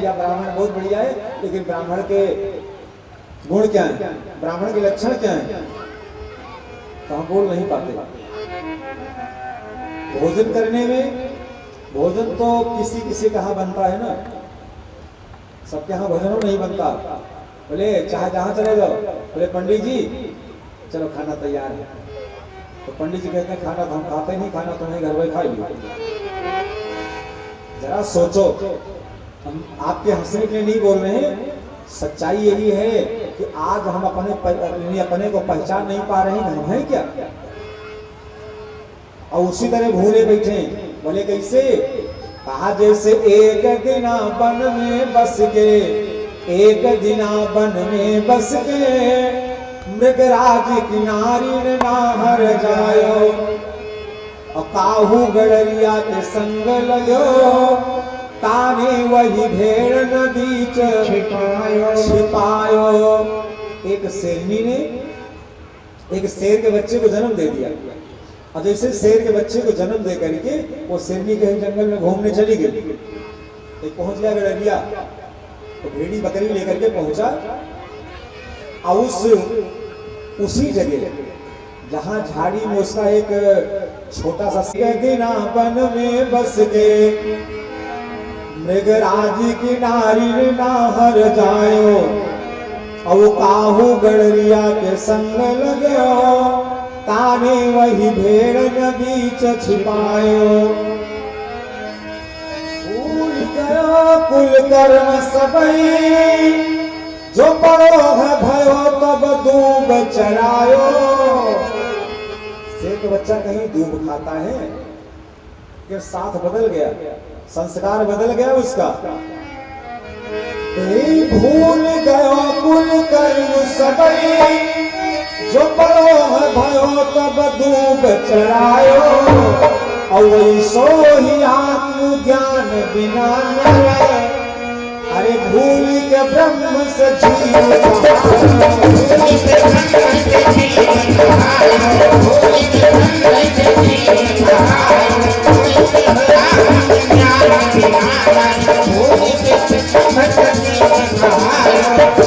भैया ब्राह्मण बहुत बढ़िया है, लेकिन ब्राह्मण के गुण क्या है, ब्राह्मण के लक्षण क्या है, तो हम बोल नहीं पाते। भोजन करने में, भोजन तो किसी किसी कहाँ बनता है ना, सबके यहाँ भोजन नहीं बनता। बोले चाहे जहाँ चले जाओ, बोले पंडित जी चलो खाना तैयार है, तो पंडित जी कहते हैं खाना तो हम खाते नहीं, खाना तुम्हें घर में खा लियो। जरा सोचो, हम आपके हंसने के लिए नहीं बोल रहे हैं, सच्चाई यही है कि आज हम अपने को पहचान नहीं पा रहे हैं, हम हैं क्या। और उसी तरह भूले बैठे, बोले कैसे, कहा जैसे एक दिन वन में बस गए, एक दिन वन में बस गए, मृगराज किनारी ने ना हर जायो, और काहू गड़रिया के संग लगो, ताने वही भेड़ न बीच छिपायो। एक शेरनी ने एक शेर के बच्चे को जन्म दे दिया, और जैसे शेर के बच्चे को जन्म दे करके वो शेरनी कहीं जंगल में घूमने चली गई, एक पहुंच गया गड़रिया, तो भेड़ी बकरी लेकर के पहुंचा, और उसी जगह जहां झाड़ी में उसका एक छोटा सा दिना वन में बस गए, मृगराज किनारी ना हर जायो, और काहू गड़रिया के संग लगो, ताने वही भेड़ न बीच छिपायो। भूल गयो कुल कर्म सबई, जो पड़ो है भयो तब दूब चरायो। शेर का बच्चा कहीं दूब खाता है, फिर साथ बदल गया, संस्कार बदल गया उसका। भूल गयो कुल कर्म सबई, जो पड़ो है भयो तब दूब चरायो, और सो ही आत्मज्ञान बिना न, अरे भूल के ब्रह्म से जीव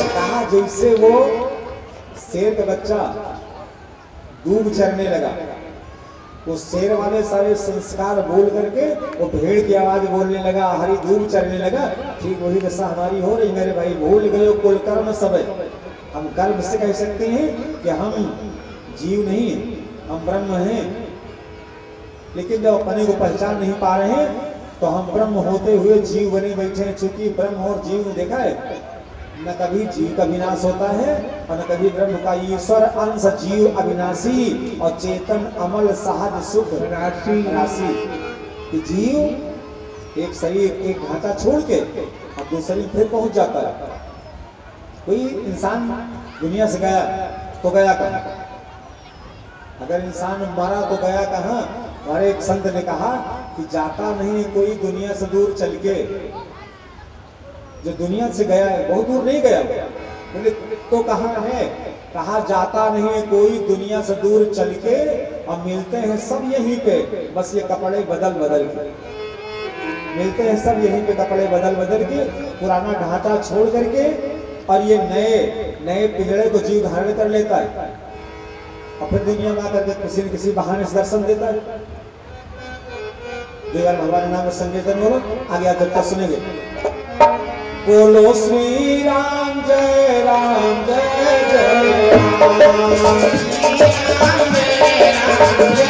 कहा जैसे वो शेर का बच्चा दूब चरने लगा, उस शेर वाले सारे संस्कार बोल करके वो भेड़ की आवाज बोलने लगा, हरी दूब चरने लगा। ठीक वही दशा हमारी हो रही मेरे भाई। भूल गए कुल कर्म सब, हम गर्व से कह सकते हैं कि हम जीव नहीं, हम ब्रह्म हैं, लेकिन जब अपने को पहचान नहीं पा रहे हैं तो हम ब्रह्म होते हुए जीव बने बैठे हैं। चूंकि ब्रह्म और जीव ने देखा है, न कभी जीव का विनाश होता है और न कभी ब्रह्म का। ईश्वर अंश जीव अविनाशी, और चेतन अमल सहज सुख राशि। जीव एक शरीर एक ढांचा छोड़ के और दूसरे शरीर फिर पहुंच जाता है। कोई इंसान दुनिया से गया तो गया कहाँ? अगर इंसान मरा तो गया कहाँ? हमारे एक संत ने कहा कि जाता नहीं कोई दुनिया से दूर चल के। जो दुनिया से गया है बहुत दूर नहीं गया, बोले तो कहाँ है? कहा जाता नहीं है कोई दुनिया से दूर चल के, और मिलते हैं सब यहीं पे, बस ये कपड़े बदल बदल के मिलते हैं सब यहीं पे, कपड़े बदल बदल के, पुराना ढांचा छोड़ करके, और ये नए नए पिंजड़े को जीव धारण कर लेता है, और फिर दुनिया में आकर के किसी न किसी बहाने से दर्शन देता है। देवाल भगवान नाम संकीर्तन बोलो, आगे आप जब तक सुनेंगे। बोलो श्री राम जय राम जय जय राम, जय सिया राम जय जय सिया राम, जय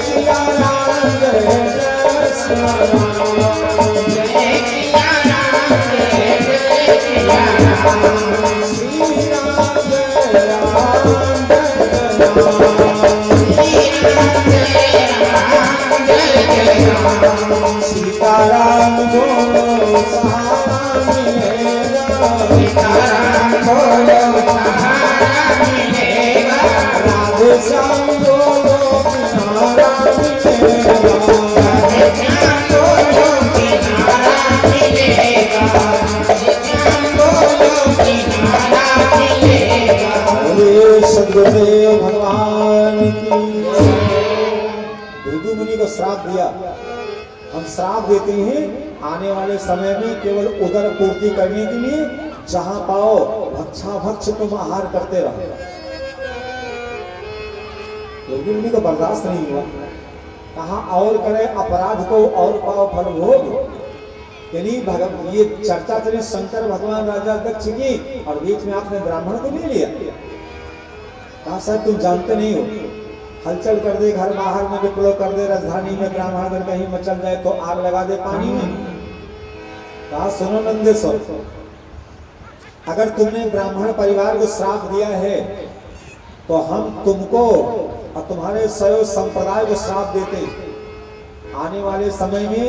सिया राम जय जय सिया राम, श्री राम जय राम जय राम, सीताराम बोलो सहारा मिलेगा, सीताराम बोलो सहारा मिलेगा, राधे श्याम बोलो किनारा मिलेगा, राधे श्याम बोलो किनारा मिलेगा, राधे श्याम बोलो किनारा मिलेगा। बोले सद्गुरुदेव भगवान की। भृगु मुनि को श्राप दिया, हम श्राप देते हैं आने वाले समय में केवल उदर पूर्ति करने के लिए जहां पाओ भक्षा भक्ष तुम आहार करते रहो। लेकिन उन्हीं को बर्दाश्त नहीं हुआ, कहा और करे अपराध को और पाओ फल भोग। यानी ये चर्चा चली शंकर भगवान राजा दक्ष की, और बीच में आपने ब्राह्मण को ले लिया। कहा सर तुम जानते नहीं हो, हलचल कर दे, घर बाहर में विप्लव कर दे, राजधानी में ब्राह्मण अगर कहीं मचल जाए तो आग लगा दे पानी में। कहा सुनो नंदेश्वर, अगर तुमने ब्राह्मण परिवार को श्राप दिया है तो हम तुमको और तुम्हारे शैव संप्रदाय को श्राप देते हैं। आने वाले समय में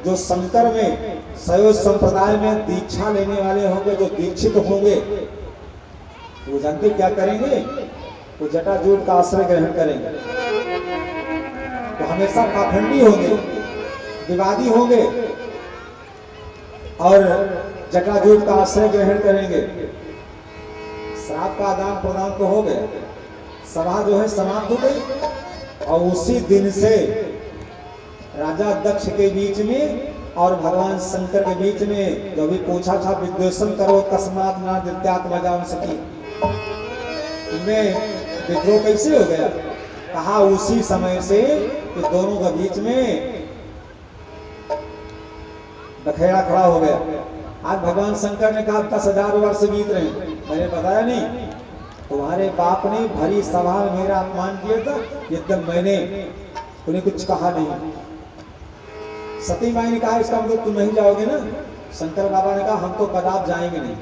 जो शंकर में शैव संप्रदाय में दीक्षा लेने वाले होंगे, जो दीक्षित होंगे, वो जानते क्या करेंगे? वो जटाजूट का आश्रय ग्रहण करेंगे। तो हमेशा पाखंडी होंगे, विवादी होंगे और जटाजूट का आश्रय ग्रहण करेंगे। श्राप का आदान प्रदान तो हो गया, सभा जो है समाप्त हो गई। और उसी दिन से राजा दक्ष के बीच में और भगवान शंकर के बीच में जो भी पूछा था विद्वेषण करो तस्मात् न दित्यात्मजाम सखी, इनमें विद्रोह कैसे हो गया? कहा उसी समय से कि दोनों के बीच में बखेड़ा खड़ा हो गया। आज भगवान शंकर ने कहा 10,000 वर्ष बीत रहे, मैंने बताया नहीं, तुम्हारे बाप ने भरी सभा में मेरा अपमान किया था, एकदम मैंने उन्हें कुछ कहा नहीं। सती माई ने कहा इसका मतलब तुम नहीं जाओगे ना? शंकर बाबा ने कहा हम तो कदाप जाएंगे नहीं।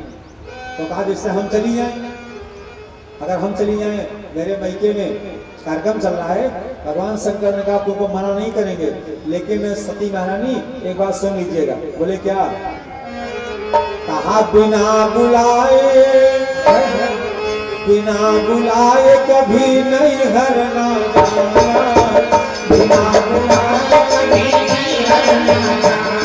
तो कहा जिससे हम चली जाएं, अगर हम चली जाएं, मेरे मैके में कार्यक्रम चल रहा है, भगवान शंकर ने कहा तुमको मना नहीं करेंगे, लेकिन सती महारानी एक बात सुन लीजिएगा। बोले क्या? कहा बिना बुलाए कभी नहीं हरना जाना, बिना बुलाए कभी नहीं हरना जाना,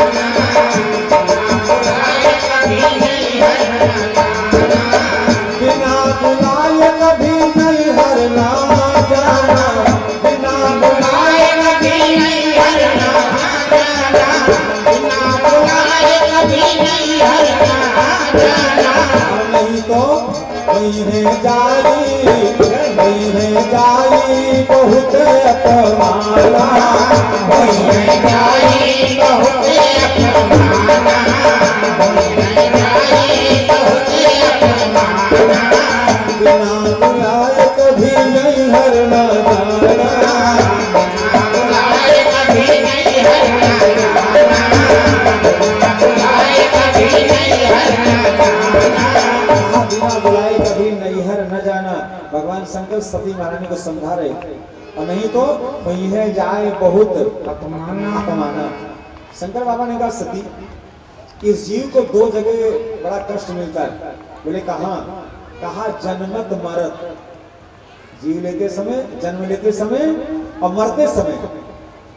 बिना बुलाए कभी नहीं हरना जाना, बिना बुलाए कभी नहीं हरना जाना, बिना बुलाए कभी नहीं हरना जाना। नहीं तो नहीं जाई बहुत अपमाना, नहीं जाई बहुत अपमाना, नहीं जाई बहुत अपमाना, बिना बुलाए कभी नहीं हरना जाना, बिना बुलाए कभी नहीं हरना जाना, बिना बुलाए कभी नहीं हरना जाना, बिना बुलाए कभी नहीं हर न जाना। भगवान शंकर सती महारानी को समझा रहे थे, और नहीं तो वही है जाए बहुत अपमाना। शंकर बाबा ने कहा सती, इस जीव को दो जगह बड़ा कष्ट मिलता है। बोले कहाँ? कहा जन्मत मरत, जीव लेते समय, जन्म लेते समय और मरते समय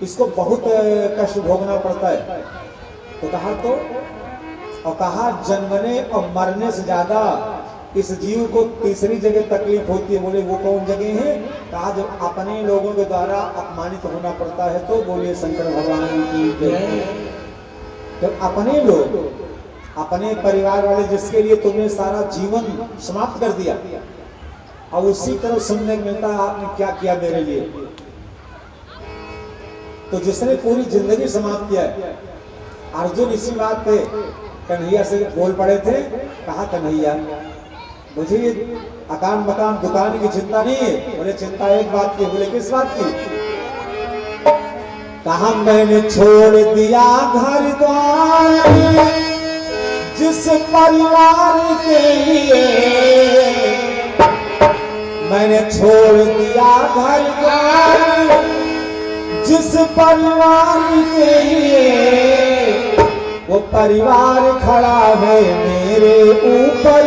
इसको बहुत कष्ट भोगना पड़ता है। तो कहा तो, और कहा जन्मने और मरने से ज्यादा इस जीव को तीसरी जगह तकलीफ होती है। बोले वो कौन जगह है? कहा जब अपने लोगों के द्वारा अपमानित होना पड़ता है तो बोले शंकर भगवान की जय। जब अपने लोग, अपने परिवार वाले जिसके लिए तुमने सारा जीवन समाप्त कर दिया, और उसी तरह सुनने को मिलता है आपने क्या किया मेरे लिए। तो जिसने पूरी जिंदगी समाप्त किया है। अर्जुन इसी बात पे कन्हैया से बोल पड़े थे। कहा कन्हैया मुझे अकान मकान दुकान की चिंता नहीं है। बोले चिंता एक बात की। बोले किस बात की? कहा मैंने छोड़ दिया घर द्वार जिस परिवार के लिए, मैंने छोड़ दिया घर द्वार जिस परिवार के लिए, वो परिवार खड़ा है मेरे ऊपर,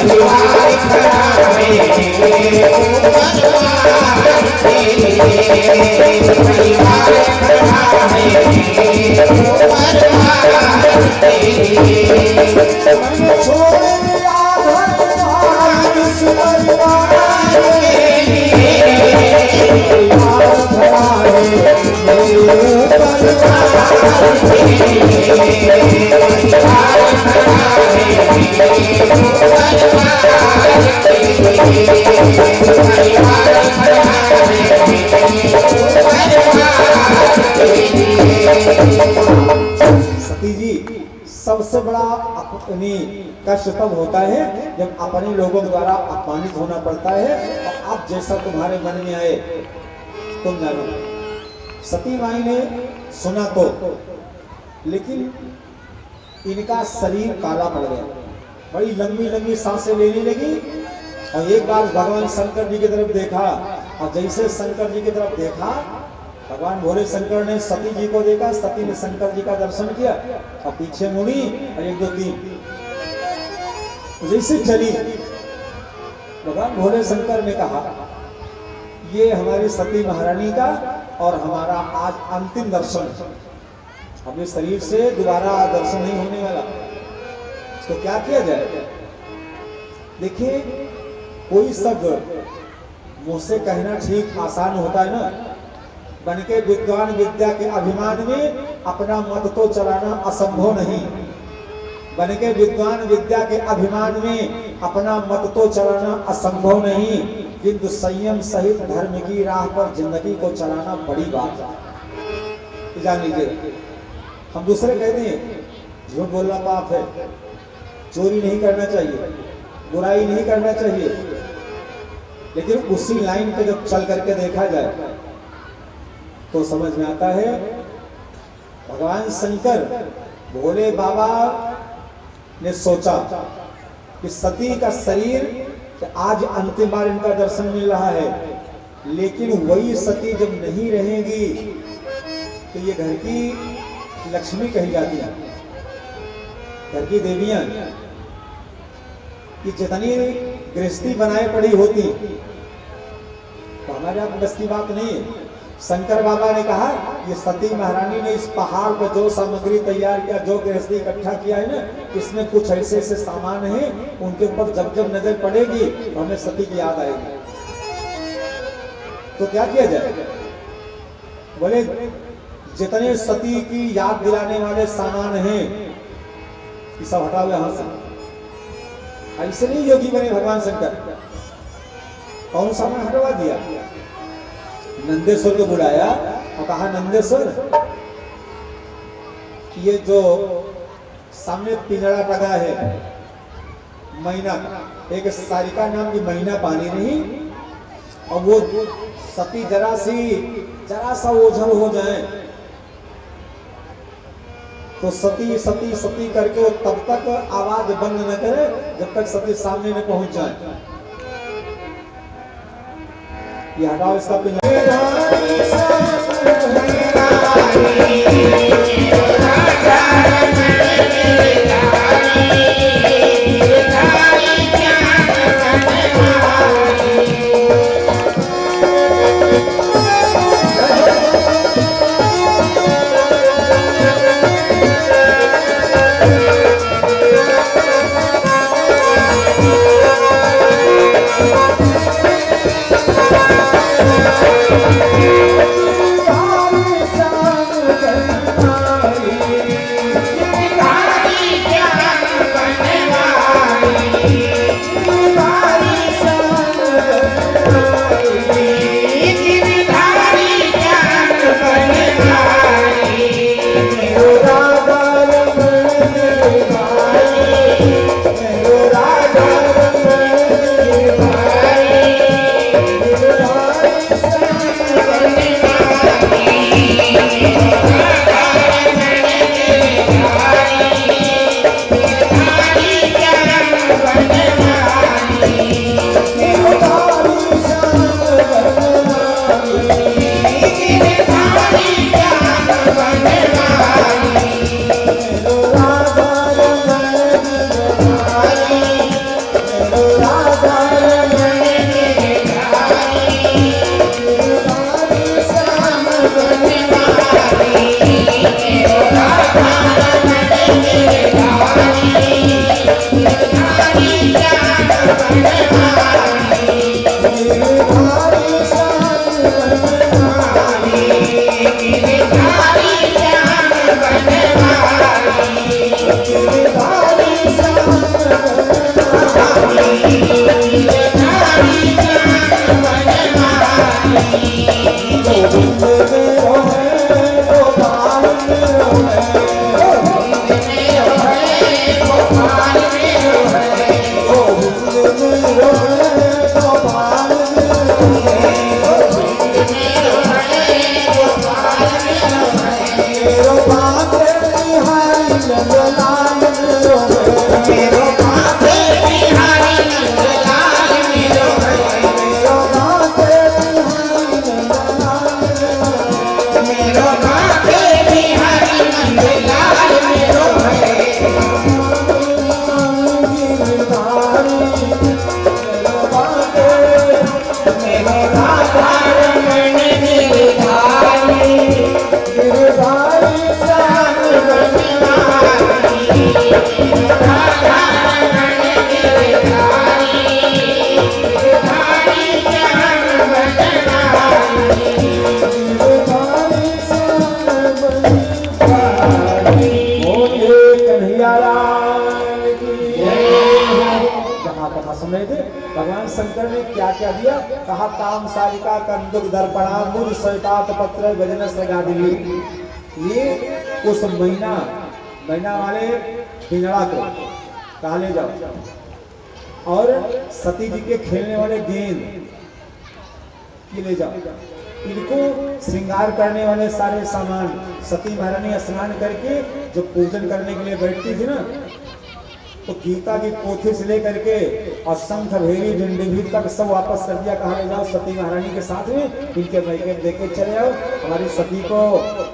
परिवार खड़ा है मेरे ऊपर, परिवार खड़ा है मेरे ऊपर। मैंने छोड़ दिया घर द्वार इस परिवार के लिए, परिवार खड़ा है मेरे ऊपर। सती जी, सबसे बड़ा अपनी कष्ट तब होता है जब अपने लोगों द्वारा अपमानित होना पड़ता है और आप जैसा तुम्हारे मन में आए तुम जानो। सती माई ने सुना तो, लेकिन इनका शरीर काला पड़ गया, बड़ी लंबी लंबी सांसें लेने लगी और एक बार भगवान शंकर जी की तरफ देखा और जैसे शंकर जी की तरफ देखा, भगवान भोले शंकर ने सती जी को देखा, सती ने शंकर जी का दर्शन किया और पीछे मुड़ी और 1 2 3 जैसे चली। भगवान भोले शंकर ने कहा ये हमारी सती महारानी का और हमारा आज अंतिम दर्शन है, हमें शरीर से दोबारा दर्शन नहीं होने वाला, तो क्या किया जाए। देखिए, कोई शब्द मुंह से कहना ठीक आसान होता है ना, बनके विद्वान विद्या के अभिमान में अपना मत तो चलाना असंभव नहीं, बनके विद्वान विद्या के अभिमान में अपना मत तो चलाना असंभव नहीं, किंतु संयम सहित धर्म की राह पर जिंदगी को चलाना बड़ी बात है। जान लीजिए, हम दूसरे कहते हैं झूठ बोलना पाप है, चोरी नहीं करना चाहिए, बुराई नहीं करना चाहिए, लेकिन उसी लाइन पे जब चल करके देखा जाए तो समझ में आता है भगवान शंकर भोले बाबा ने सोचा कि सती का शरीर आज अंतिम बार इनका दर्शन मिल रहा है, लेकिन वही सती जब नहीं रहेगी तो ये घर की लक्ष्मी कही जाती है, घर की देवियां कि जितनी गृहस्थी बनाए पड़ी होती तो हमारे आप बस की बात नहीं है। शंकर बाबा ने कहा ये सती महारानी ने इस पहाड़ पर जो सामग्री तैयार किया, जो गृहस्थी इकट्ठा किया है ना, इसमें कुछ ऐसे ऐसे सामान हैं, उनके ऊपर जब जब नजर पड़ेगी तो हमें सती की याद आएगी। तो क्या किया जाए, बोले जितने सती की याद दिलाने वाले सामान हैं ये सब हटाओ यहां से। ऐसे नहीं योगी बने भगवान शंकर, कौन सामान हटवा दिया, नंदेश्वर को बुलाया और कहा नंदेश्वर ये जो सामने पिंजरा टंगा है महीना, एक सारिका नाम की महीना पानी नहीं, और वो सती जरा सा ओझल हो जाए तो सती सती सती करके वो तब तक आवाज बंद न करे जब तक सती सामने न पहुंच जाए। ये हटाओ इसका पिंजरा। Bye. समझ थे। भगवान शंकर ने क्या क्या दिया, कहा काम सारिका कंदुक दर्पणा मुझ सैतात पत्र गजन सगादिली। ये उस महीना वाले पिंजड़ा को कहा ले जाओ और सती जी के खेलने वाले गेंद की ले जाओ, इनको श्रृंगार करने वाले सारे सामान। सती महारानी स्नान करके जो पूजन करने के लिए बैठती थी ना, तो गीता की पोथी से लेकर के और शंख भेरी डिंडीभी तक सब वापस कर दिया। कहा ले जाओ सती महारानी के साथ में, इनके मैके देके चले आओ, हमारी सती को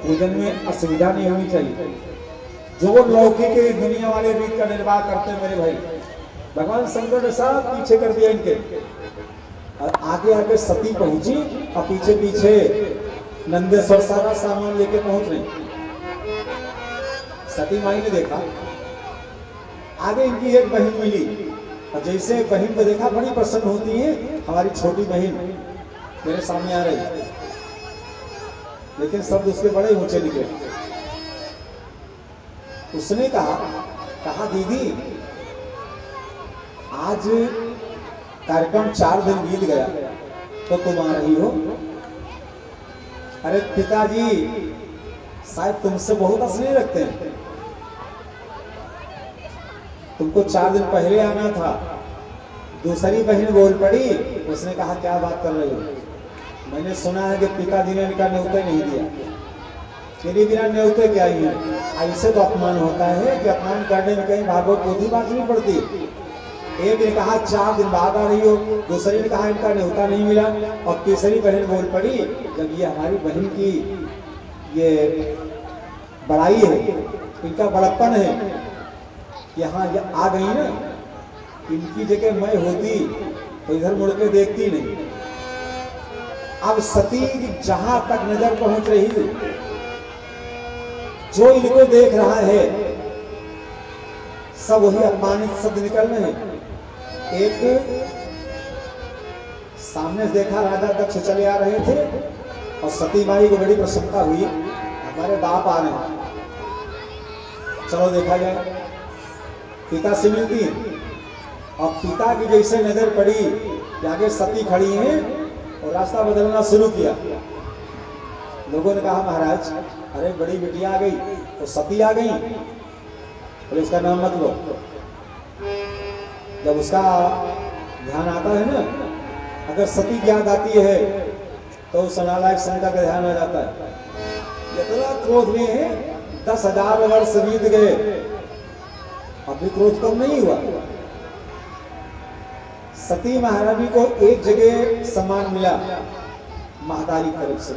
पूजन में असुविधा नहीं होनी चाहिए। जो लौकिक दुनिया वाले रीत का निर्वाह करते मेरे भाई, भगवान शंकर ने सब पीछे कर दिया इनके, और आगे आगे सती पहुंची और पीछे पीछे नंदेश्वर सारा सामान लेके पहुंच रही। सती माई ने देखा आगे इनकी एक बहन मिली, और जैसे बहन को देखा बड़ी प्रसन्न होती है, हमारी छोटी बहन मेरे सामने आ रही, लेकिन शब्द उसके बड़े ऊंचे निकले। उसने कहा दीदी आज कार्यक्रम 4 दिन बीत गया तो तुम आ रही हो। अरे पिताजी शायद तुमसे बहुत स्नेह रखते हैं, तुमको 4 दिन पहले आना था। दूसरी बहन बोल पड़ी, उसने कहा क्या बात कर रही हो, मैंने सुना है कि पिताजी ने इनका न्योता नहीं दिया। मेरी बिना न्योते क्या ही है, ऐसे तो अपमान होता है कि अपमान करने में कहीं भागवत पोथी बांटनी पड़ती। एक ने कहा 4 दिन बाद आ रही हो, दूसरी ने कहा इनका न्योता नहीं मिला, और तीसरी बहन बोल पड़ी जब ये हमारी बहन की ये बड़ाई है, इनका बड़प्पन है, यहाँ आ गई ना, इनकी जगह मैं होती तो इधर मुड़ के देखती नहीं। अब सती जहां तक नजर पहुंच रही थी, जो इनको देख रहा है सब वही अपमानित शब्द निकल रहे हैं। एक सामने से देखा राजा दक्ष चले आ रहे थे, और सती माई को बड़ी प्रसन्नता हुई, हमारे बाप आ रहे हैं, चलो देखा जाए। पिता से मिलती, और पिता की जैसे नजर पड़ी कि आगे सती खड़ी हैं, और रास्ता बदलना शुरू किया। लोगों ने कहा महाराज अरे बड़ी बिटिया आ गई, तो सती आ गई, बोले उसका नाम मत लो। जब उसका ध्यान आता है ना, अगर सती याद आती है तो उस नालायक शंकर का ध्यान आ जाता है। इतना क्रोध में 10,000 वर्ष बीत गए, अभी क्रोध कम नहीं हुआ। सती महारानी को एक जगह सम्मान मिला महादारी की तरफ से।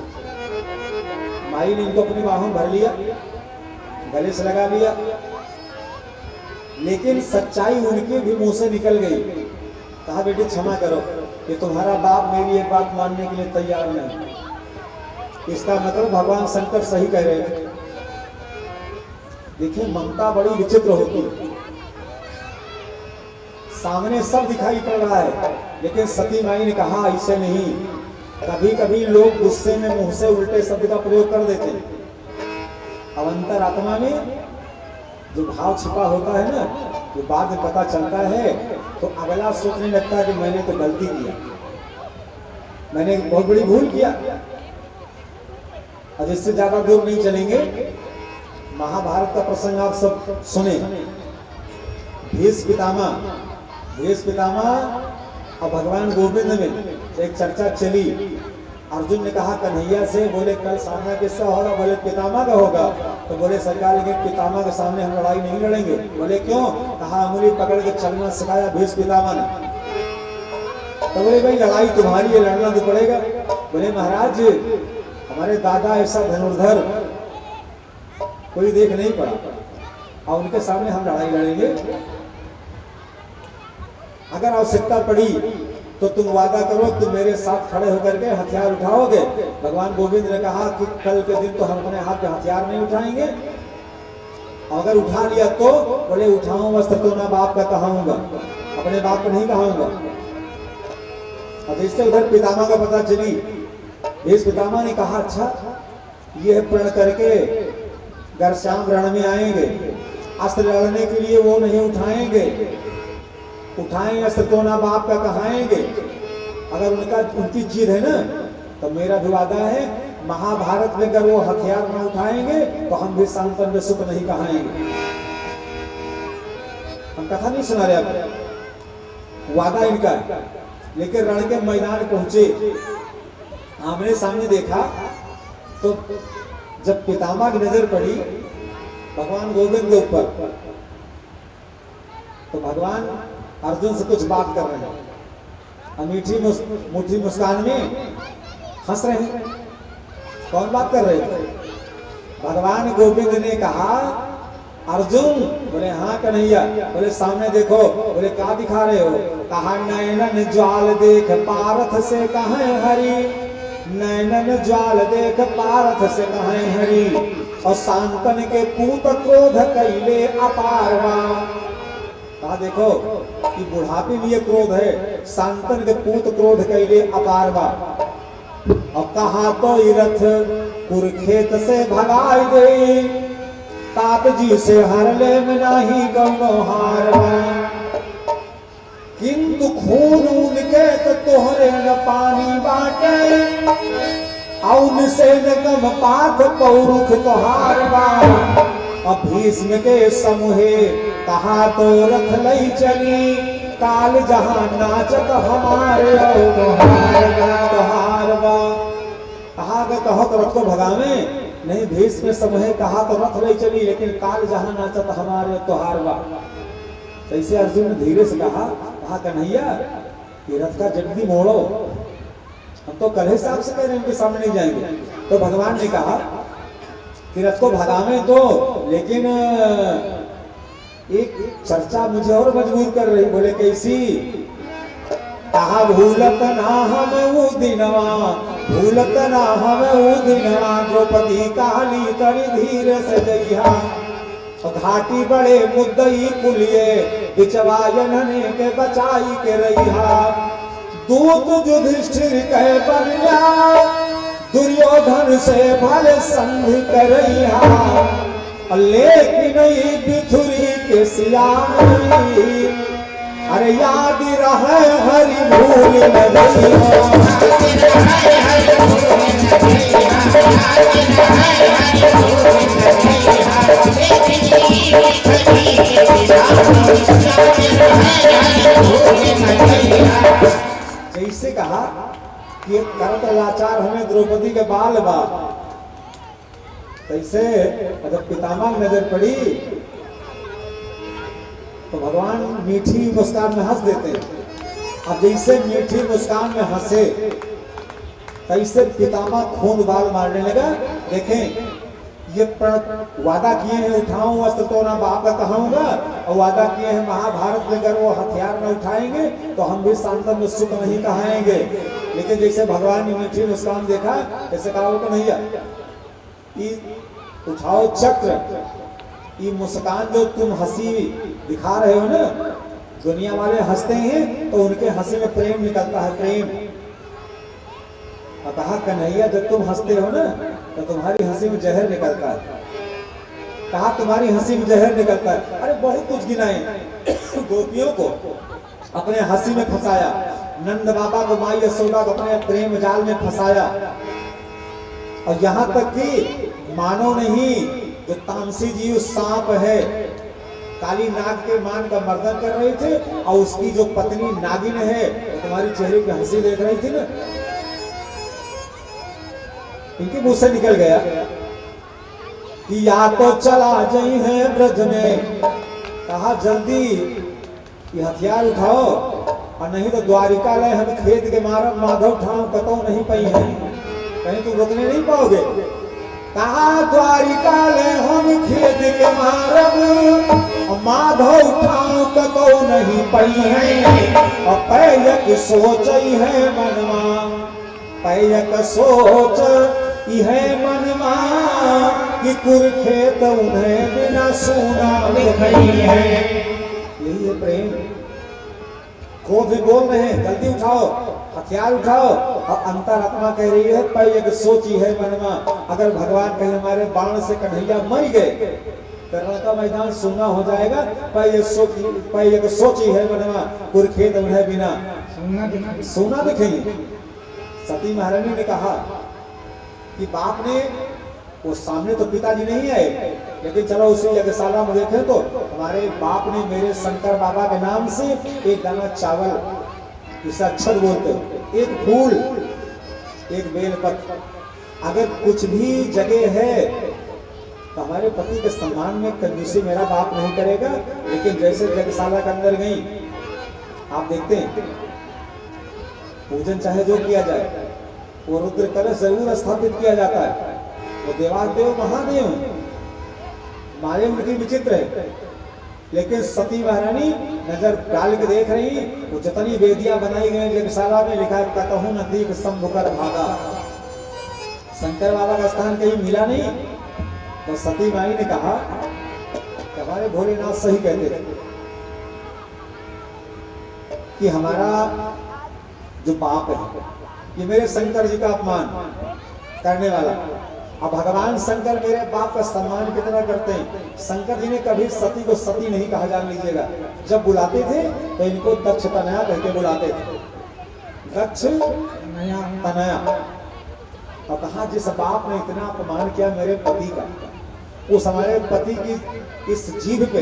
माई ने इनको अपनी बाहों भर लिया, गले से लगा लिया, लेकिन सच्चाई उनके भी मुंह से निकल गई। कहा बेटी क्षमा करो, ये तुम्हारा बाप मेरी एक बात मानने के लिए तैयार नहीं। इसका मतलब भगवान शंकर सही कह रहे थे। देखिए ममता बड़ी विचित्र होती है, सामने सब दिखाई पड़ रहा है, लेकिन सती माई ने कहा ऐसे नहीं। कभी कभी लोग गुस्से में मुंह से उल्टे शब्द का प्रयोग कर देते हैं, अब अंतर आत्मा में जो भाव छिपा होता है ना, जो बाद में पता चलता है तो अगला सोचने लगता है कि मैंने तो गलती किया, मैंने बहुत बड़ी भूल किया। और इससे ज्यादा दूर नहीं चलेंगे, महाभारत का प्रसंग आप सब सुने। भीष्म पितामह और भगवान गोविंद में एक चर्चा चली। अर्जुन ने कहा कन्हैया से, बोले कल सामना किसका होगा? बोले पितामह का होगा। तो बोले सरकार लेकिन पितामह के सामने हम लड़ाई नहीं लड़ेंगे। बोले क्यों? कहा अंगुली पकड़ के चलना सिखाया भीष्म पितामह ने। तो बोले भाई लड़ाई तुम्हारी है, लड़ना तो पड़ेगा। बोले महाराज हमारे दादा ऐसा धनुर्धर कोई देख नहीं पड़ा, और उनके सामने हम लड़ाई लड़ेंगे? अगर आवश्यकता पड़ी तो तुम वादा करो तुम मेरे साथ खड़े होकर के हथियार उठाओगे। भगवान गोविंद ने कहा कि कल के दिन तो हम अपने हाथ में हथियार नहीं उठाएंगे, अगर उठा लिया तो बोले उठाऊंगा तो ना बाप का कहाऊंगा, अपने बाप को नहीं कहाऊंगा। और जिससे उधर पितामह का पता चली, इस पितामह ने कहा अच्छा ये प्रण करके घनश्याम रण में आएंगे, अस्त्र लड़ने के लिए वो नहीं उठाएंगे, उठाएं अस्त्र तो ना बाप का कहाएंगे। अगर उनकी जिद है ना, तो मेरा भी वादा है, महाभारत में अगर वो हथियार न उठाएंगे तो हम भी सांतन में सुख नहीं कहाएंगे। हम कथा नहीं सुना रहे आपको, वादा इनका है। लेकिन रण के मैदान पहुंचे, आमने सामने देखा, तो जब पितामह की नजर पड़ी भगवान गोविंद के ऊपर, तो भगवान अर्जुन से कुछ बात कर रहे हैं, मीठी मुस्कान में हंस रहे हैं। कौन बात कर रहे थे? भगवान गोविंद ने कहा, अर्जुन। बोले हाँ कन्हैया। बोले सामने देखो। बोले क्या दिखा रहे हो? कहा नैनन ज्वाल देख पारथ से कहें हरि, नैनन ज्वाल देख पारथ से कहें हरि, और सांतन के पूत क्रोध कैले अपारवा। कहा देखो कि बुढ़ापे में ये क्रोध है, सांतन के पूत क्रोध कैले अपारवा। और कहा तो रथ कुरुखेत से भगाई दे, तात जी से हर ले में नहीं कौनो हारवा। किंतु खून उनके तो तोहरे न पानी बाटे, औन से न कम पाथ पौरुख तोहारवा। अब भीष्म के समूहे कहा तो रथ लई चली, काल जहां नाचत हमारे तोहारवा। कहा कहो तो रथ को भगावे नहीं, भीष्म समूहे कहा तो रथ लई चली, लेकिन काल जहां नाचत हमारे तोहारवा। ऐसे अर्जुन ने धीरे से कहा कन्हैया ये रथ का जल्दी मोड़ो, हम तो कल हिसाब से कह रहे हैं उनके सामने नहीं जाएंगे। तो भगवान ने कहा कि रथ को भगावे तो, लेकिन एक चर्चा मुझे और मजबूर कर रही। बोले कैसी? कहा भूलत ना हम वो दिनवा, भूलत ना हम वो दिनवा, द्रौपदी काली तरी धीरे से जइहा, घाटी बड़े मुद्दई कुलिये, बिचवायन के बचाई के रहिहा। दूत युधिष्ठिर कहे बनिया, दुर्योधन से भले संधि करैहा, लेकिन बिथुरी के सियामी, अरे याद रहे हरि भूल न जैसे कहा कि करत लाचार हमें द्रौपदी के बाल बा, तैसे जब पितामह नजर पड़ी तो भगवान मीठी मुस्कान में हंस देते हैं। अब जैसे मीठी मुस्कान में हंसे, तैसे पितामह खून उबाल मारने लगा। देखें ये वादा किए हैं उठाऊं अस्त्र तो ना बाप का कहूंगा, और वादा किए हैं महाभारत में अगर वो हथियार न उठाएंगे तो हम भी सांतन में सुख नहीं कहाएंगे। लेकिन जैसे भगवान ने मीठी मुस्कान देखा, ऐसे कहा वो कन्हैया उठाओ चक्र, ये मुस्कान जो तुम हंसी दिखा रहे हो ना, दुनिया वाले हंसते हैं तो उनके हंसी में प्रेम निकलता है, प्रेम। और कहा कन्हैया जब तुम हंसते हो ना तो तुम्हारी हंसी में जहर निकलता है। कहा तुम्हारी हंसी में जहर निकलता है। अरे बहुत कुछ गिनाए। गोपियों को अपने हंसी में फंसाया, नंद बाबा को माई यशोदा को अपने प्रेम जाल में फंसाया, और यहाँ तक कि मानो नहीं जो तामसी जी उस सांप है, काली नाग के मान का मर्दन कर रहे थे, और उसकी जो पत्नी नागिन है वो तुम्हारी चेहरे की हंसी देख रही थी ना, इनके मुंह से निकल गया कि या तो चला जाई है ब्रज में। कहा जल्दी ये हथियार उठाओ, और नहीं तो द्वारिका ले हम खेत के मारब माधव ठाव कतो नहीं पाई है, कहीं तुम रोकने नहीं पाओगे। कहा द्वारिका ले हम खेत के मारब माधव ठाव कतो नहीं पाई है, और पैयक सोच है मनवा, पैयक सोच है मनवा, कि कुरुखेत उन्हें बिना सुना दिखाई है। यही है प्रेम। क्रोध भी बोल रहे हैं जल्दी उठाओ हथियार उठाओ, और अंतरात्मा कह रही है पैयक सोची है मनवा, अगर भगवान कहीं हमारे बाण से कन्हैया मर गए करण का मैदान सोना हो जाएगा। पर ये सोची है बनवा कुरखेत उन्हें बिना सोना दिखेंगे। सती महारानी ने कहा कि बाप ने, वो सामने तो पिताजी नहीं आए, लेकिन चलो उसी यज्ञशाला में देखें तो हमारे बाप ने मेरे शंकर बाबा के नाम से एक दाना चावल, इसे अक्षर बोलते, एक फूल, एक बेलपत्र, अगर कुछ भी जगह है तो हमारे पति के सम्मान में कंजूसी मेरा बाप नहीं करेगा। लेकिन जैसे यज्ञशाला के अंदर गई, आप देखते हैं पूजन चाहे जो किया जाए, वो रुद्र कलश जरूर स्थापित किया जाता है। वो देवादेव महादेव मारे उनकी विचित्र है। लेकिन सती महारानी नजर डाल के देख रही, वो जितनी वेदियां बनाई गई यज्ञशाला में, लिखा है कतहु नदीक शंभुकर भागा, शंकर बाबा का स्थान कहीं मिला नहीं। तो सती माई ने कहा कि हमारे भोलेनाथ सही कहते थे कि हमारा जो पाप है, ये मेरे शंकर जी का अपमान करने वाला। अब भगवान शंकर मेरे बाप का सम्मान कितना करते हैं। शंकर जी ने कभी सती को सती नहीं कहा, जान लीजिएगा। जब बुलाते थे तो इनको दक्ष तनया कहकर बुलाते थे, दक्ष तनया। और कहा जिस बाप ने इतना अपमान किया मेरे पति का, उस हमारे पति की इस जीभ पे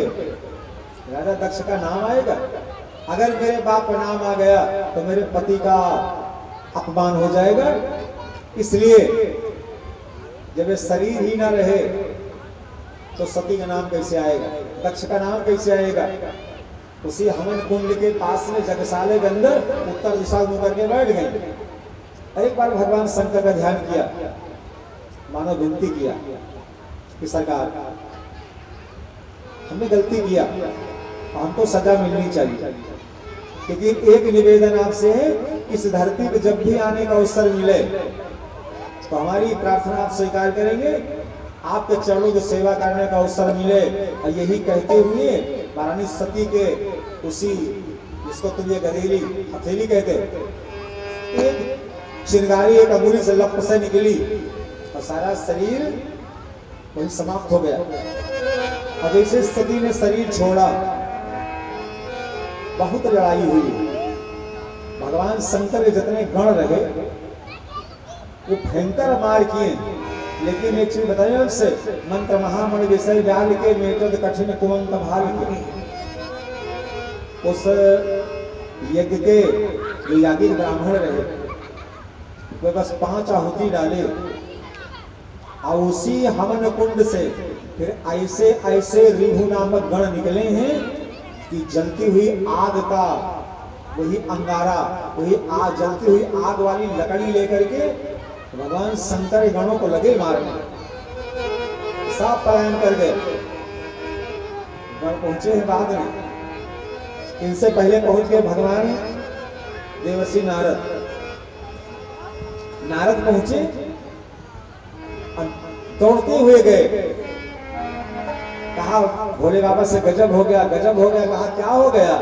राजा दक्ष का नाम आएगा। अगर मेरे बाप का नाम आ गया तो मेरे पति का अपमान हो जाएगा। इसलिए जब ये शरीर ही ना रहे तो सती का नाम कैसे आएगा, दक्ष का नाम कैसे आएगा। उसी हवन कुंड के पास में यज्ञशाला के अंदर उत्तर दिशा मुंह करके बैठ गए। एक बार भगवान शंकर का ध्यान किया, मानो विनती किया कि सरकार हमने गलती किया, हमको सजा मिलनी चाहिए, लेकिन एक निवेदन आपसे है, इस धरती पे जब भी आने का अवसर मिले तो हमारी प्रार्थना आप स्वीकार करेंगे, आपके चरणों की सेवा करने का अवसर मिले। और यही कहते हुए महारानी सती के उसी, जिसको तुम ये गधेली हथेली कहते, एक चिंगारी एक अंगुली से लप से निकली और सारा शरीर वही समाप्त हो गया। और जैसे सती ने शरीर छोड़ा, बहुत लड़ाई हुई। भगवान शंकर के जितने गण रहे वो भयंकर मार किए, लेकिन एक चीज बताइए आपसे, मंत्र महामणि विषय डाल के मेटद कठिन कुमंत भाल के। उस यज्ञ के जो यागी ब्राह्मण रहे वे बस 5 आहुति डाले और उसी हवन कुंड से फिर ऐसे ऐसे रिभु नामक गण निकले हैं कि जलती हुई आग का वही अंगारा, वही आग, जलती हुई आग वाली लकड़ी लेकर के भगवान शंकर गणों को लगे मारने। सब पलायन कर गए। गण पहुंचे हैं बाद में, इनसे पहले पहुंच गए भगवान देवर्षि नारद। नारद पहुंचे, दौड़ते हुए गए, कहा भोले बाबा से गजब हो गया, गजब हो गया। कहा क्या हो गया?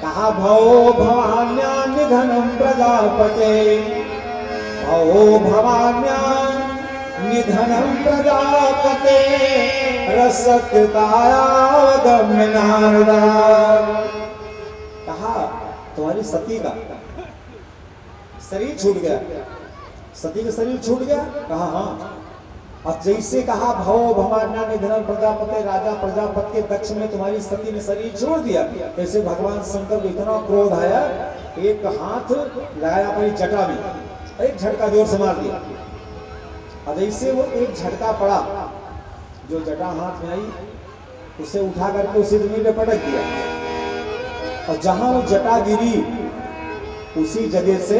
कहा भवो भवान्या निधनम प्रजापते, भवो भवान्या निधनम प्रजापते, रसकृतायावगम्य नारदा। कहा तुम्हारी सती का शरीर छूट गया, सती का शरीर छूट गया। कहा हाँ। और जैसे कहा भवो भवान्या निधनम प्रजापते, राजा प्रजापति के दक्ष में तुम्हारी सती ने शरीर छोड़ दिया, ऐसे भगवान शंकर को इतना क्रोध आया, एक हाथ लगाया अपनी जटा में, एक झटका जोर से मार दिया। और जैसे वो एक झटका पड़ा, जो जटा हाथ में आई उसे उठा करके उसी जमीन पे पटक दिया। और जहां वो जटा गिरी उसी जगह से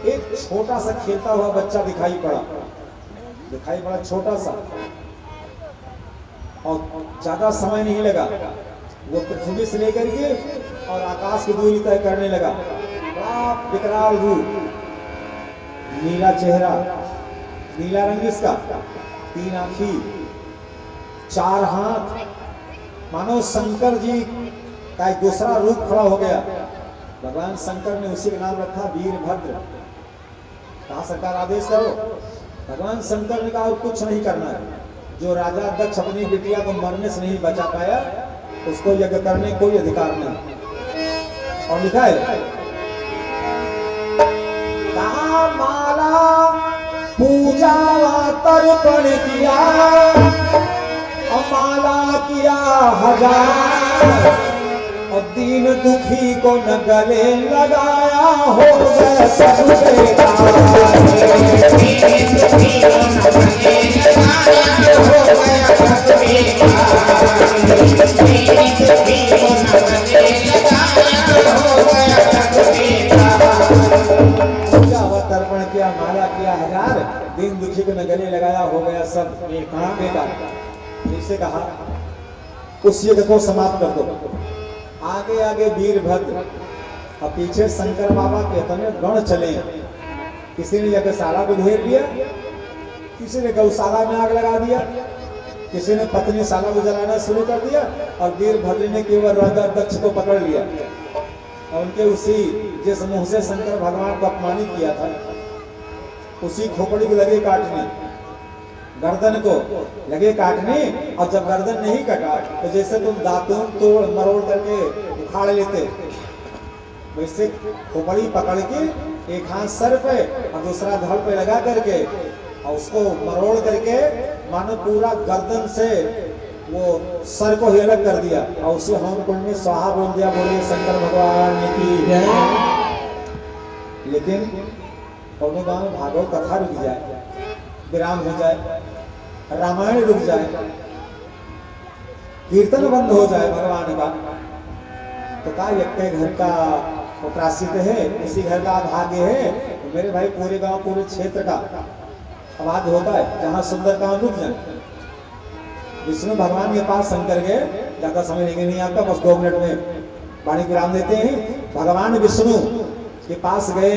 एक छोटा सा खेलता हुआ बच्चा दिखाई पड़ा, छोटा सा। और ज्यादा समय नहीं लगा, वो पृथ्वी से लेकर के और आकाश की दूरी तय करने लगा। बड़ा विकराल रूप, नीला चेहरा, नीला रंग इसका, 3 आंखी, 4 हाथ, मानो शंकर जी का एक दूसरा रूप खड़ा हो गया। भगवान शंकर ने उसी का नाम रखा वीरभद्र। कहा सरकार आदेश करो। भगवान शंकर ने कहा कुछ नहीं करना है, जो राजा दक्ष अपनी बिटिया को मरने से नहीं बचा पाया उसको यज्ञ करने कोई अधिकार नहीं। और लिखा है कहा माला पूजा तर्पण किया माला किया हजार और दीन दुखी को न गले लगाया हो गया सब बेकार। तर्पण किया माला किया हजार दीन दुखी को न गले लगाया हो गया सब बेकार। जिससे कहा उस युद्ध को समाप्त कर दो। आगे आगे वीरभद्र और पीछे शंकर बाबा के इतने गण चले। किसी ने यज्ञशाला को घेर लिया, किसी ने गौशाला में आग लगा दिया, किसी ने पत्नी शाला को जलाना शुरू कर दिया और वीरभद्र ने केवल राजा दक्ष को पकड़ लिया और उनके उसी जिस मुंह से शंकर भगवान को अपमानित किया था उसी खोपड़ी को लगे काटने, गर्दन को लगे काटने। और जब गर्दन नहीं कटा तो जैसे तुम दांतों तोड़ मरोड़ करके उखाड़ लेते वैसे खोपड़ी पकड़ के एक हाथ सर पे और दूसरा धड़ पे लगा करके और उसको मरोड़ करके मानो पूरा गर्दन से वो सर को ही अलग कर दिया और उसे होम कुंड में स्वाहा बोल दिया। बोले शंकर भगवान की। लेकिन कौनो गांव में भागवत कथा रुक जाए, विराम हो जाए, रामायण रुक जाए, कीर्तन बंद हो जाए भगवान का तो का यज्ञ घर का प्रासित है, इसी घर का भाग्य है। तो मेरे भाई पूरे गांव पूरे क्षेत्र का आवाज होता है जहां सुंदर काम रुक जाए। विष्णु भगवान के पास शंकर गए, ज्यादा समय लेंगे नहीं आपका, बस 2 मिनट में वाणी विराम देते हैं। भगवान विष्णु के पास गए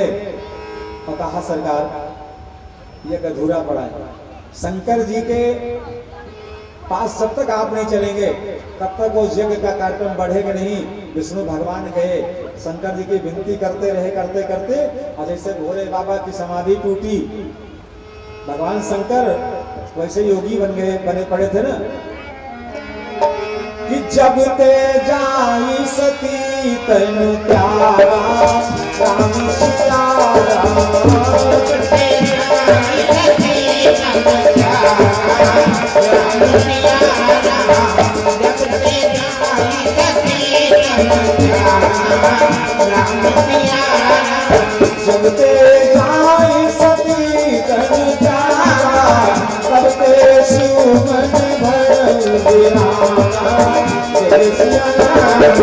और कहा सरकार यह अधूरा पड़ा है। शंकर जी के पास जब तक आप नहीं चलेंगे तब तक वो यज्ञ का कार्यक्रम बढ़ेगा नहीं। विष्णु भगवान गए, शंकर जी की विनती करते रहे करते करते और जैसे भोले बाबा की समाधि टूटी भगवान शंकर वैसे योगी बन गए, बने पड़े थे ना कि जब ते जाई सती तन प्यारा राम सियारा जब ते जाई सती तन प्यारा तब ते सुमन भर बिराना जय सिया राम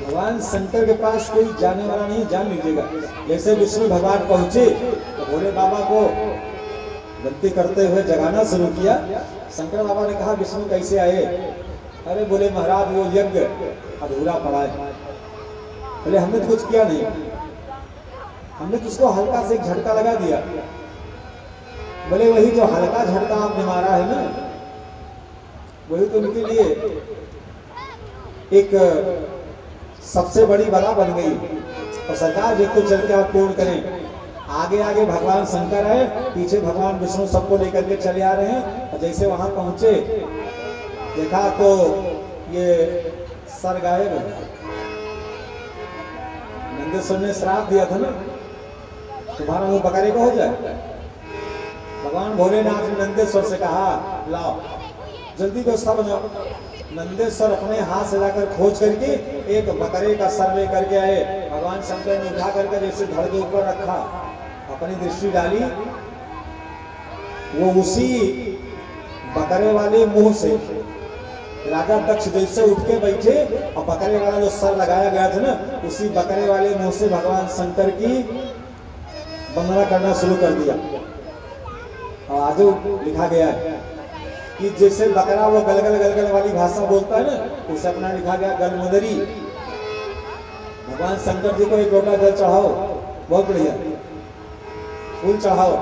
भगवान शंकर के पास कोई जाने वाला नहीं, जान लीजिएगा। जैसे विष्णु भगवान पहुंचे तो भोले बाबा को विनती करते हुए जगाना शुरू किया। शंकर बाबा ने कहा विष्णु कैसे आए? अरे बोले महाराज वो यज्ञ अधूरा पड़ा है। बोले हमने तो कुछ किया नहीं, हमने तो उसको हल्का से एक झटका लगा दिया। बोले वही जो हल्का झटका आपने मारा है ना वही तो उनके लिए एक सबसे बड़ी बला बन गई। और सरकार जी को चल के आप पूर्ण करें। आगे आगे भगवान शंकर है, पीछे भगवान विष्णु सबको लेकर के चले आ रहे हैं। और जैसे वहां पहुंचे देखा तो ये सर गायब है। नंदेश्वर ने श्राप दिया था ना तुम्हारा मुंह बकरे को हो जाए। भगवान भोलेनाथ ने नंदेश्वर से कहा लाओ जल्दी व्यवस्था बनाओ। नंदेश्वर अपने हाथ से जाकर खोज करके एक बकरे का सर ले करके आए। भगवान शंकर ने उठा करके जैसे धड़ के ऊपर रखा, अपनी दृष्टि डाली, वो उसी बकरे वाले मुंह से राजा दक्ष जैसे उठ के बैठे और बकरे वाला जो सर लगाया गया था ना उसी बकरे वाले मुंह से भगवान शंकर की वंदना करना शुरू कर दिया। और आगे लिखा गया है कि जैसे बकरा वो गलगल गलगल वाली भाषा बोलता है ना उसे अपना लिखा गया गलमुदरी। भगवान शंकर जी को एक लोटा जल चढ़ाओ, बहुत बढ़िया, फूल चढ़ाओ,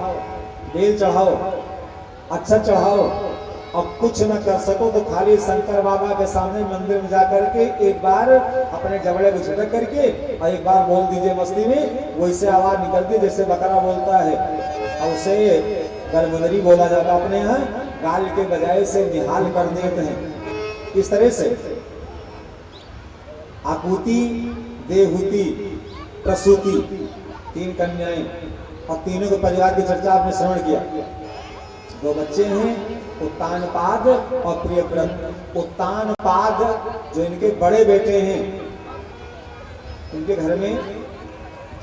बेल चढ़ाओ, अच्छा चढ़ाओ अब कुछ न कर सको तो खाली शंकर बाबा के सामने मंदिर में जाकर के एक बार अपने जबड़े को झटक करके और एक बार बोल दीजिए मस्ती में, वैसे आवाज निकलती जैसे बकरा बोलता है, और उसे गलमुदरी बोला जाता। अपने यहाँ गाल के बजाय से निहाल कर देते हैं। इस तरह से आकुति, देहूति, प्रसूति, 3 कन्याएं और तीनों के परिवार की चर्चा आपने श्रवण किया। 2 बच्चे हैं, उत्तानपाद और प्रियव्रत। उत्तानपाद जो इनके बड़े बेटे हैं, इनके घर में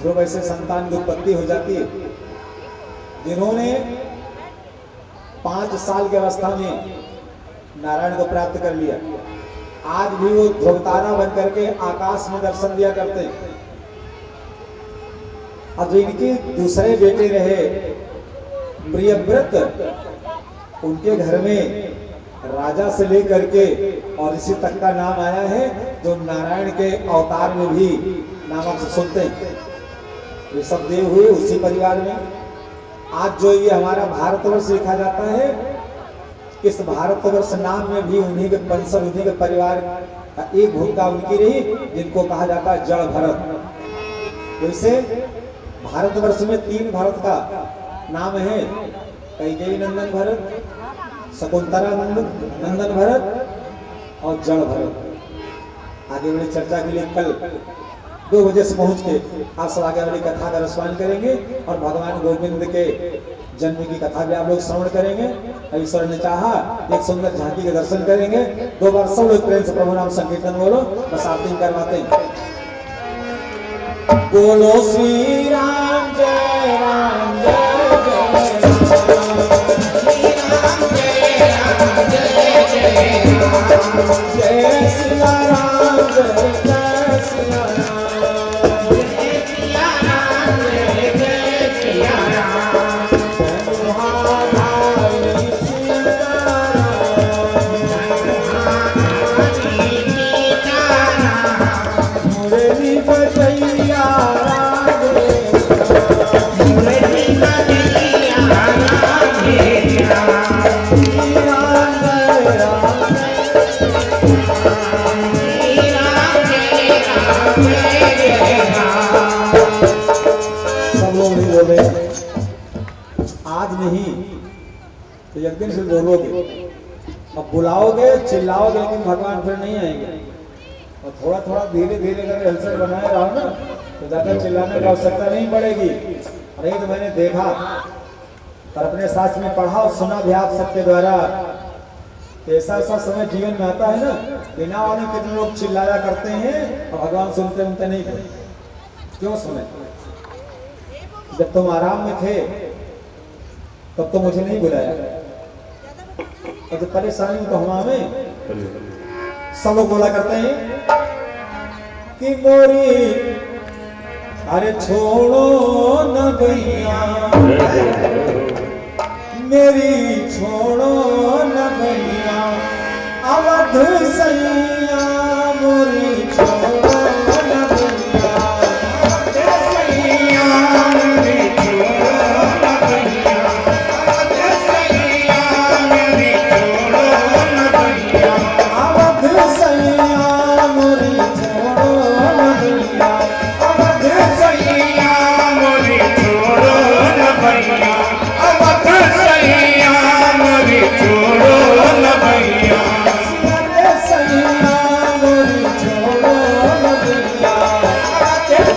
ध्रुव ऐसे संतान की उत्पत्ति हो जाती है, जिन्होंने 5 साल की अवस्था में नारायण को प्राप्त कर लिया। आज भी वो ध्रुवतारा बन करके आकाश में दर्शन दिया करते हैं। और जो इनके दूसरे बेटे रहे प्रियव्रत, उनके घर में राजा से लेकर के और इसी तक का नाम आया है, जो नारायण के अवतार में भी नाम आप सुनते हैं। ये सब देव हुए उसी परिवार में। आज जो ये हमारा भारतवर्ष लिखा जाता है, इस भारतवर्ष नाम में भी उन्हीं के वंशज, उन्हीं के परिवार का एक भूमिका उनकी रही, जिनको कहा जाता है जड़ भरत। वैसे भारतवर्ष में 3 भरत का नाम है, कैकेयी नंदन भरत, शकुंतला नंदन भरत और जड़ भरत। आगे वाली चर्चा के लिए कल 2 बजे से पहुंच के आप सब आगे वाली कथा का रसपान करेंगे और भगवान गोविंद के जन्म की कथा भी आप लोग श्रवण करेंगे। ईश्वर ने चाहा एक सुंदर झांकी के दर्शन करेंगे। 2 बार सब लोग प्रेम से प्रभु नाम संकीर्तन बोलो, बस आरती करवाते हैं। बोलो श्री राम जय राम जय जय राम, जय सिया राम जय जय सिया राम, जय सिया राम जय जय सिया राम, महारानी सीताराम, मुरली बजैया राधे, मुरली बजैया राधे राम, सब लोग नहीं बोले, आज नहीं तो एक दिन फिर बोलोगे। अब बुलाओगे, चिल्लाओगे, लेकिन भगवान फिर नहीं आएंगे। और थोड़ा थोड़ा धीरे धीरे अगर हलचल बनाए रहो ना, तो ज्यादा चिल्लाने की आवश्यकता नहीं पड़ेगी। अरे तो मैंने देखा और अपने शास्त्र में पढ़ा और सुना भी आप सबके द्वारा, ऐसा ऐसा समय जीवन में आता है ना, बिना वाले कितने लोग चिल्लाया करते हैं और भगवान सुनते उनते नहीं थे। क्यों सुने? जब तुम आराम में थे तब तो मुझे नहीं बुलाया, और जब परेशानी तो हमें सब लोग बोला करते हैं कि मोरी अरे छोड़ो न भैया, मेरी छोड़ो न भैया, अवध सैया मोरी छोड़ो न भैया, अवध सैया मोरी छोड़ो न भैया, अवध सैया मोरी छोड़ो न भैया, अवध सैया मोरी छोड़ो न भैया, अवध सैया मोरी छोड़ो न भैया, अवध सैया मोरी छोड़ो न भैया, सैया मोरी छोड़ो न भैया,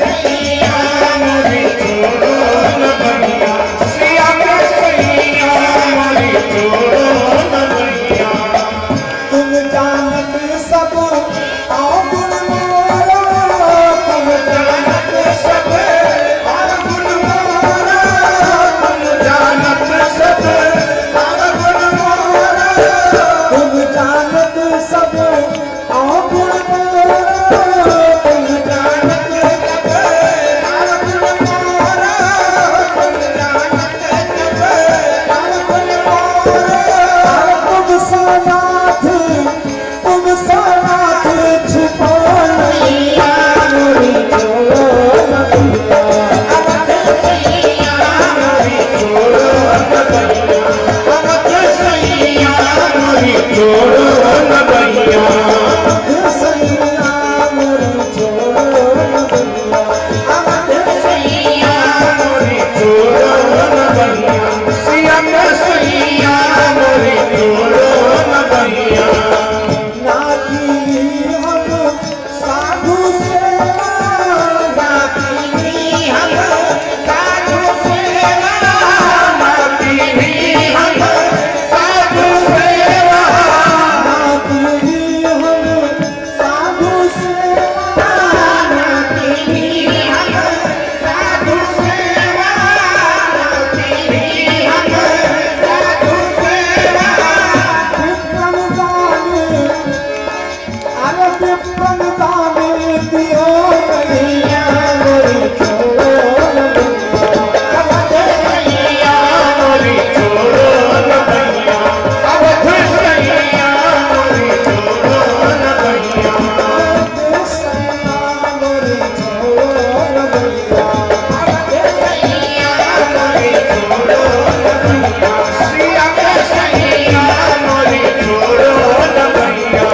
सैया मोरी छोड़ो न भैया, सैया मोरी छोड़ो न भैया। तुम जानत सब अवगुण मोरा, तुम जानत सब अवगुण मोरा, तुम जानत सब अवगुण मोरा, तुम जानत सब अवगुण मोरा, तुम जानत सब अवगुण मोरा, तुम जानत सब अवगुण मोरा। तुम सनाथ, तुम सनाथ छुपो नैया मोरी छोड़ो न भैया, अवध सैया मोरी छोड़ो न भैया, अवध सैया टिप्पण दाने दियो कन्हैया मोरी छोड़ो न अवध सैया मोरी छोड़ो न भैया, अवध सैया मोरी छोड़ो न भैया, अवध सैया मोरी छोड़ो न भैया, अवध सैया मोरी छोड़ो न भैया, श्री अवध सैया मोरी छोड़ो न भैया।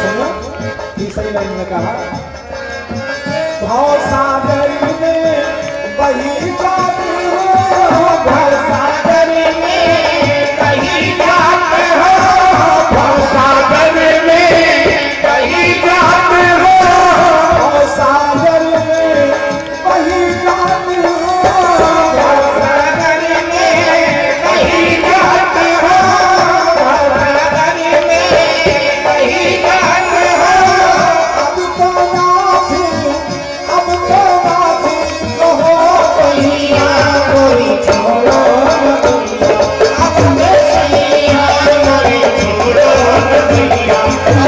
सुनो तीसरी लाइन में कहा भाव सागर में बही जाती हो, भाव सागर में कहीं जाते हो भवसागर में, कहीं जाते हो भाव सागर में बही जाती हो, भवसागर में, कहीं जाते हो भवसागर में, कहीं जाते हो। अब तो ना थी कहो कन्हैया मोरी छोड़ो न भैया, अवध सैया मोरी छोड़ो न भैया,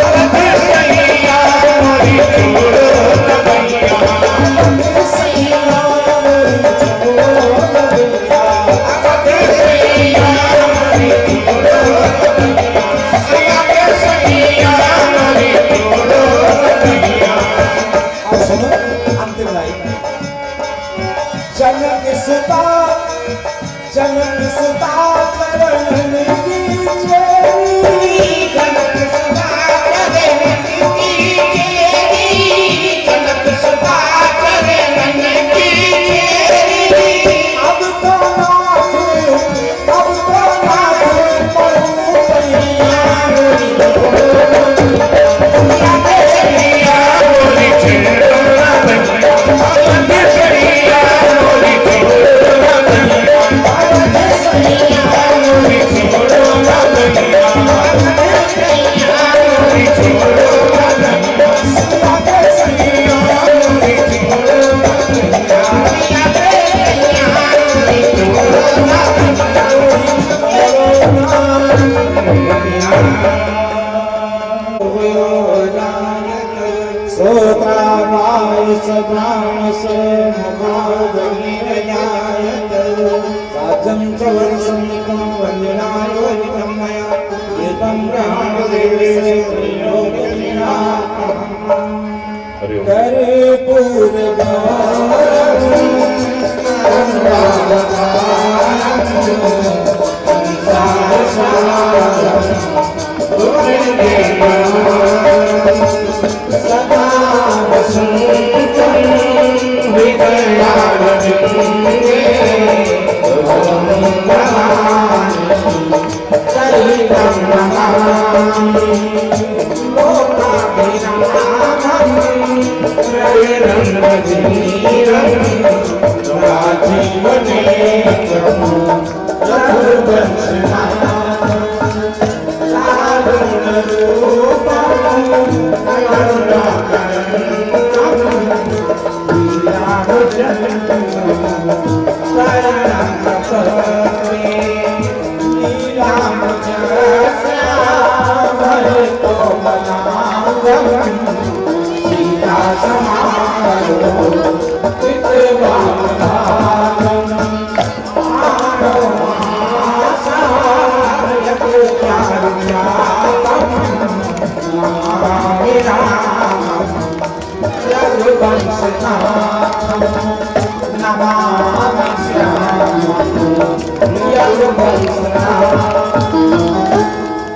अवध सैया मोरी छोड़ो न भैया, अवध सैया मोरी छोड़ो न भैया, अवध सैया मोरी छोड़ो न भैया, श्री अवध सैया मोरी छोड़ो न भैया। अब सुनो अंतिम लाइन जनक सुता चरणन की चेरी, जनक सदा करे मन की चेरी, जनक सदा करे मन की चेरी। अब तो नाथ पढ़ू कन्हैया मोरी छोड़ो न अवध सैया मोरी छोड़ो न भैया, अवध सैया मोरी छोड़ो न भैया, अवध सैया मोरी छोड़ो न भैया, अवध सैया मोरी छोड़ो न भैया, अवध सैया मोरी छोड़ो न भैया, अवध सैया मोरी छोड़ो न भैया। श्रोत्रावाय सदान से मुखादनिरजायत साजं च वर्षन्निकं वन्दनायोनितं मया एतं ब्रह्मदेवे त्रिलोकनीना करे सदा वसंतं विदयारविन्दे सहितं नमामि लोकाभिरामं रविरङ्गधीरं राजीवनेत्रं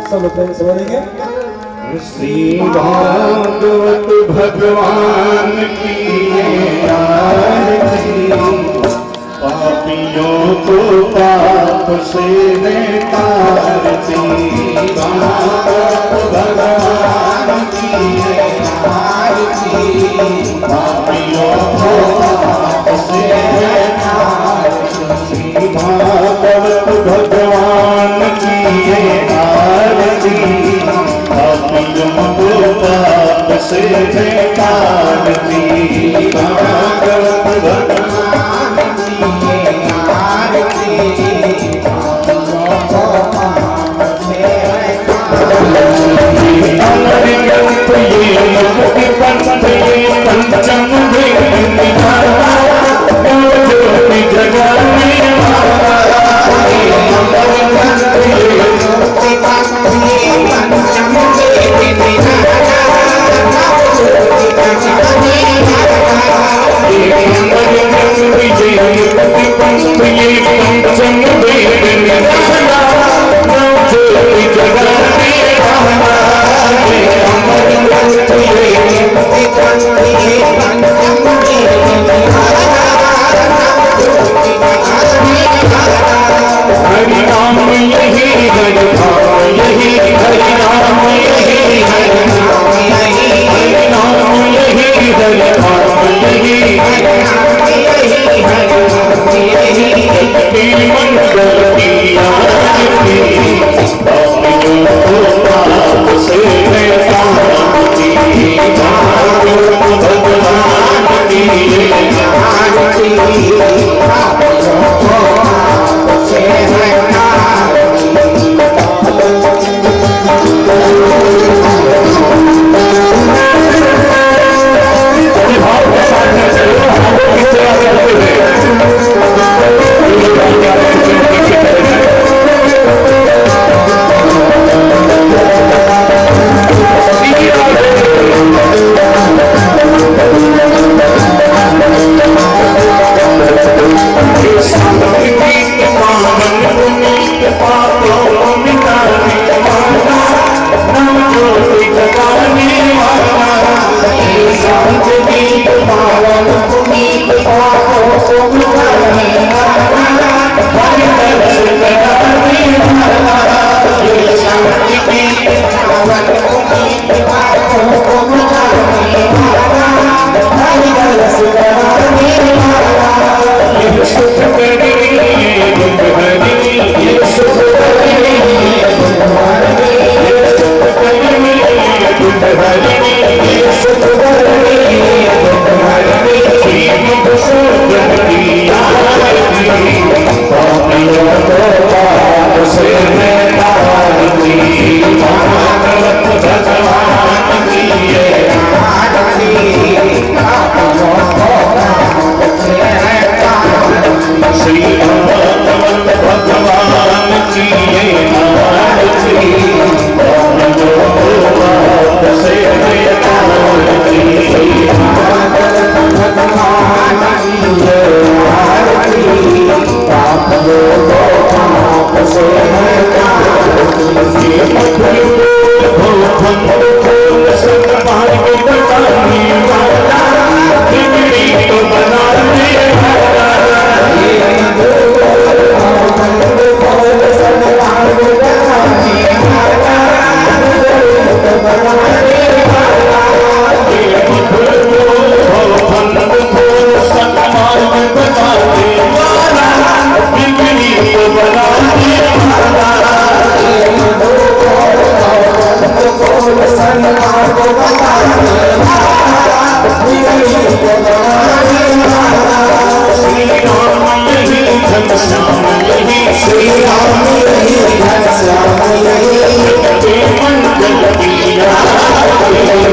सब लोग प्रेम से बोलेंगे श्री भागवत भगवान की आरती, पापियों को पाप से तारती। भागवत भगवान की आरती, पापियों को पाप से तारती। भागवत भगवान की आरती, पापियों को पाप से तारती। भागवत भगवान की आरती, पापियों को पाप से तारती। अमर ग्रंथ ये हरि नाम यही हरि नाम यही हरि नाम यही हरि नाम यही हरि नाम यही हरि नाम यही हरि नाम यही हरि नाम यही की मंगल की आरती पापियों को पाप से हटाती भगवान की आरती पापियों को पाप से मंगल की